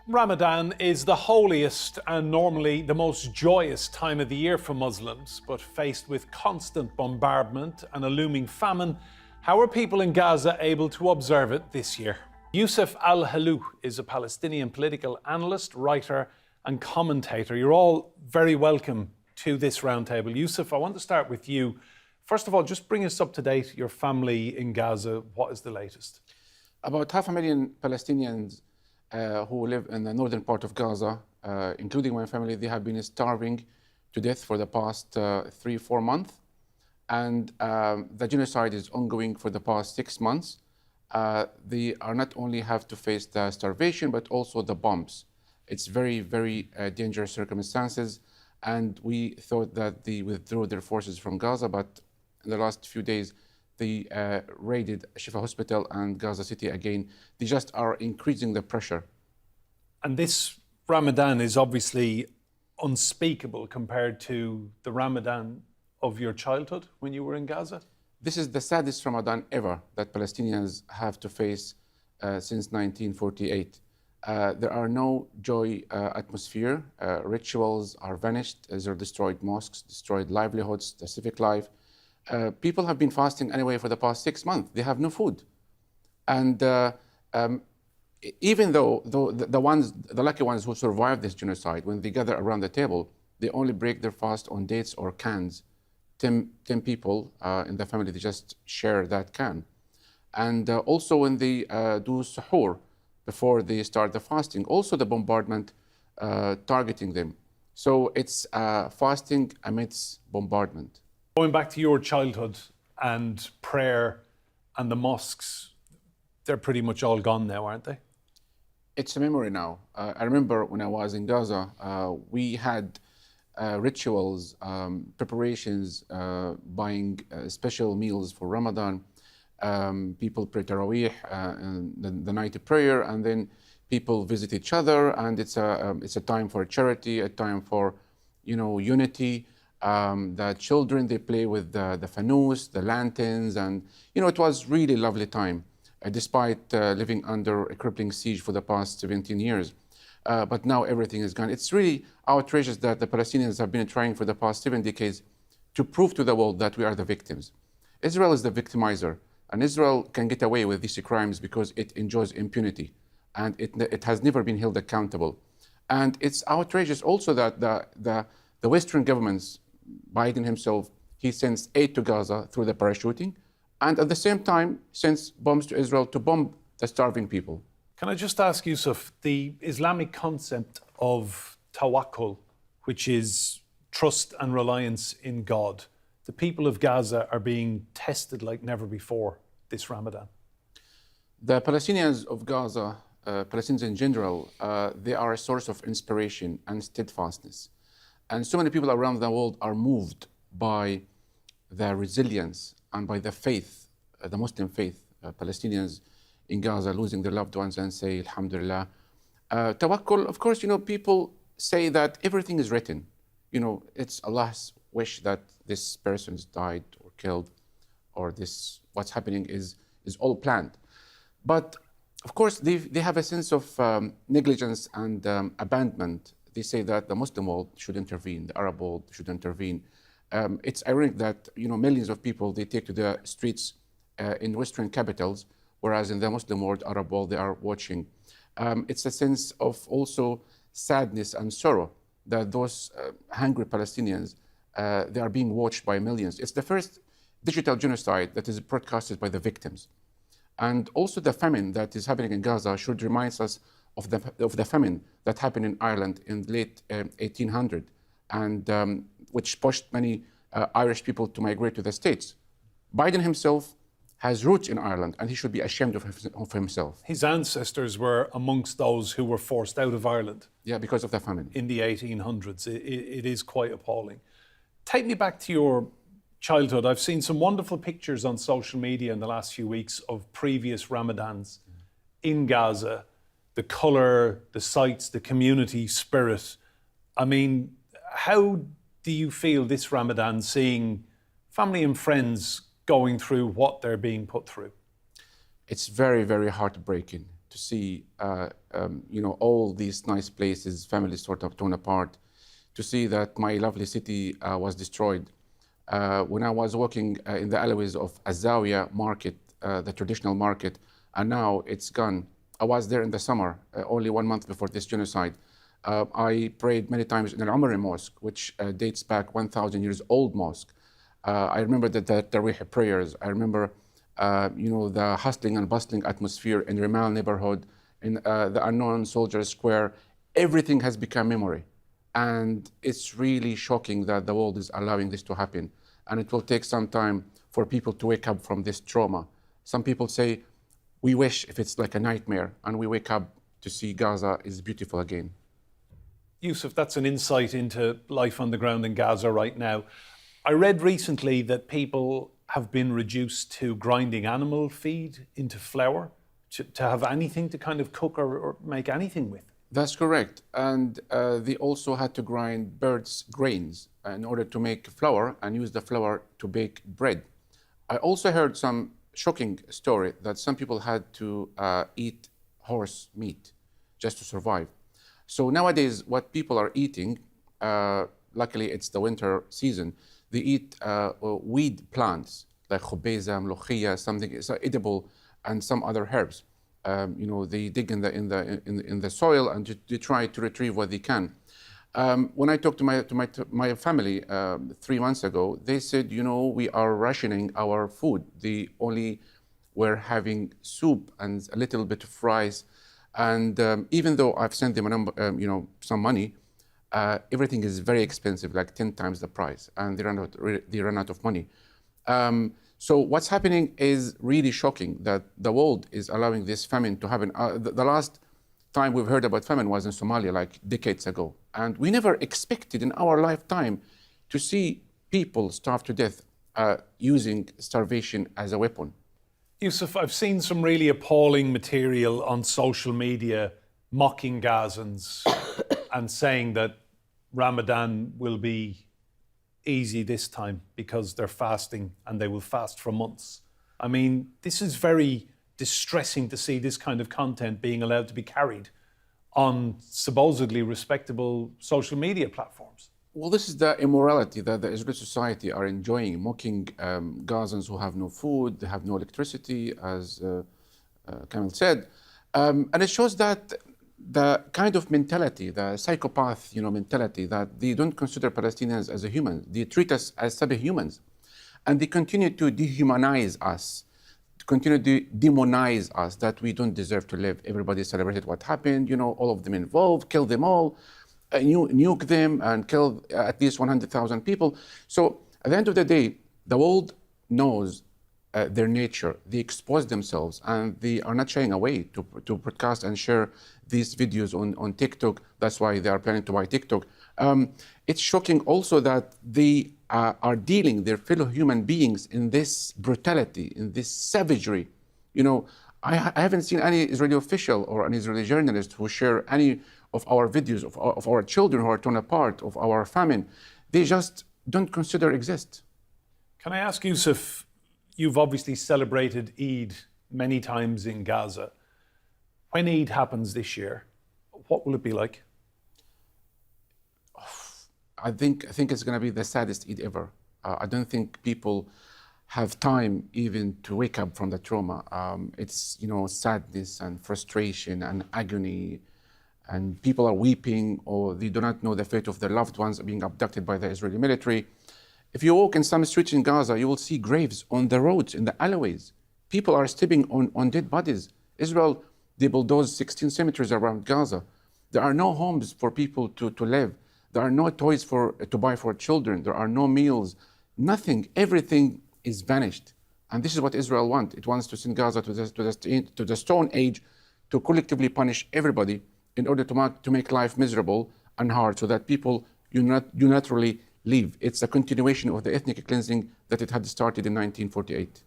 Ramadan is the holiest and normally the most joyous time of the year for Muslims, but faced with constant bombardment and a looming famine, how are people in Gaza able to observe it this year? Youssef Al-Halou is a Palestinian political analyst, writer and commentator. You're all very welcome to this roundtable. Youssef, I want to start with you. First of all, just bring us up to date, your family in Gaza. What is the latest? About 500,000 Palestinians who live in the northern part of Gaza, including my family, they have been starving to death for the past 3-4 months. And the genocide is ongoing for the past 6 months. They are not only have to face the starvation, but also the bombs. It's very, very dangerous circumstances. And we thought that they withdrew their forces from Gaza, but in the last few days, they raided Shifa Hospital and Gaza City again. They just are increasing the pressure. And this Ramadan is obviously unspeakable compared to the Ramadan of your childhood when you were in Gaza. This is the saddest Ramadan ever that Palestinians have to face since 1948. There are no joy atmosphere. Rituals are vanished. There are destroyed mosques, destroyed livelihoods, the civic life. People have been fasting anyway for the past 6 months. They have no food. And even though the lucky ones who survived this genocide, when they gather around the table, they only break their fast on dates or cans. 10 people in the family, they just share that can. And also when they do suhoor before they start the fasting, also the bombardment targeting them. So it's fasting amidst bombardment. Going back to your childhood and prayer and the mosques, they're pretty much all gone now, aren't they? It's a memory now. I remember when I was in Gaza, we had rituals, preparations, buying special meals for Ramadan. People pray Taraweeh, the night of prayer, and then people visit each other, and it's a time for charity, a time for unity. The children, they play with the fanous, the lanterns, and it was really lovely time, despite living under a crippling siege for the past 17 years. But now everything is gone. It's really outrageous that the Palestinians have been trying for the past 7 decades to prove to the world that we are the victims. Israel is the victimizer, and Israel can get away with these crimes because it enjoys impunity, and it has never been held accountable. And it's outrageous also that the Western governments, Biden himself, he sends aid to Gaza through the parachuting, and at the same time sends bombs to Israel to bomb the starving people. Can I just ask, Youssef, the Islamic concept of tawakkul, which is trust and reliance in God, the people of Gaza are being tested like never before this Ramadan. The Palestinians of Gaza, Palestinians in general, they are a source of inspiration and steadfastness. And so many people around the world are moved by the resilience and by the faith, the Muslim faith. Palestinians in Gaza losing their loved ones and say, Alhamdulillah. Tawakkul, of course, people say that everything is written. It's Allah's wish that this person's died or killed, or what's happening is all planned. But of course, they have a sense of negligence and abandonment. They say that the Muslim world should intervene, the Arab world should intervene. It's ironic that millions of people, they take to the streets in Western capitals, whereas in the Muslim world, Arab world, they are watching. It's a sense of also sadness and sorrow that those hungry Palestinians, they are being watched by millions. It's the first digital genocide that is broadcasted by the victims. And also the famine that is happening in Gaza should remind us of the famine that happened in Ireland in the late 1800s, and which pushed many Irish people to migrate to the States. Biden himself has roots in Ireland, and he should be ashamed of himself. His ancestors were amongst those who were forced out of Ireland. Yeah, because of the famine. In the 1800s. It is quite appalling. Take me back to your childhood. I've seen some wonderful pictures on social media in the last few weeks of previous Ramadans in Gaza. The colour, the sights, the community spirit. I mean, how do you feel this Ramadan seeing family and friends going through what they're being put through? It's very, very heartbreaking to see, all these nice places, families sort of torn apart, to see that my lovely city was destroyed. When I was walking in the alleyways of Azawiya market, the traditional market, and now it's gone. I was there in the summer, only 1 month before this genocide. I prayed many times in an Umari mosque, which dates back 1,000 years old mosque. I remember the Taraweeh prayers. I remember, the hustling and bustling atmosphere in Rimal neighborhood, in the Unknown Soldiers Square. Everything has become memory. And it's really shocking that the world is allowing this to happen. And it will take some time for people to wake up from this trauma. Some people say, we wish if it's like a nightmare, and we wake up to see Gaza is beautiful again. Yusuf, that's an insight into life on the ground in Gaza right now. I read recently that people have been reduced to grinding animal feed into flour to have anything to kind of cook or make anything with. That's correct. And they also had to grind birds' grains in order to make flour and use the flour to bake bread. I also heard some shocking story that some people had to eat horse meat just to survive. So nowadays, what people are eating, luckily it's the winter season, they eat weed plants like khubeza, mlokhia, something so edible, and some other herbs. They dig in the soil and they try to retrieve what they can. When I talked to my family 3 months ago, they said, we are rationing our food. They only were having soup and a little bit of rice. And even though I've sent them some money, everything is very expensive, like 10 times the price, and they run out of money. So what's happening is really shocking that the world is allowing this famine to happen. The last time we've heard about famine was in Somalia, like decades ago. And we never expected in our lifetime to see people starve to death using starvation as a weapon. Yusuf, I've seen some really appalling material on social media mocking Gazans and saying that Ramadan will be easy this time because they're fasting and they will fast for months. I mean, this is very distressing to see this kind of content being allowed to be carried on supposedly respectable social media platforms. Well, this is the immorality that the Israeli society are enjoying, mocking Gazans who have no food, they have no electricity, as Kamil said. And it shows that the kind of mentality, the psychopath mentality, that they don't consider Palestinians as a human. They treat us as subhumans. And they continue to dehumanize us, continue to demonize us, that we don't deserve to live. Everybody celebrated what happened, all of them involved, kill them all, nuke them and kill at least 100,000 people. So at the end of the day, the world knows their nature. They expose themselves and they are not shying away to broadcast and share these videos on TikTok. That's why they are planning to buy TikTok. It's shocking also that they are dealing their fellow human beings in this brutality, in this savagery. I haven't seen any Israeli official or an Israeli journalist who share any of our videos of our children who are torn apart, of our famine. They just don't consider exist. Can I ask Yusuf, you've obviously celebrated Eid many times in Gaza. When Eid happens this year, what will it be like? I think it's going to be the saddest Eid ever. I don't think people have time even to wake up from the trauma. It's sadness and frustration and agony, and people are weeping, or they do not know the fate of their loved ones being abducted by the Israeli military. If you walk in some streets in Gaza, you will see graves on the roads, in the alleyways. People are stepping on dead bodies. Israel, they bulldozed 16 cemeteries around Gaza. There are no homes for people to live. There are no toys to buy for children. There are no meals, nothing. Everything is vanished. And this is what Israel wants. It wants to send Gaza to the Stone Age, to collectively punish everybody in order to make life miserable and hard, so that people unilaterally leave. It's a continuation of the ethnic cleansing that it had started in 1948.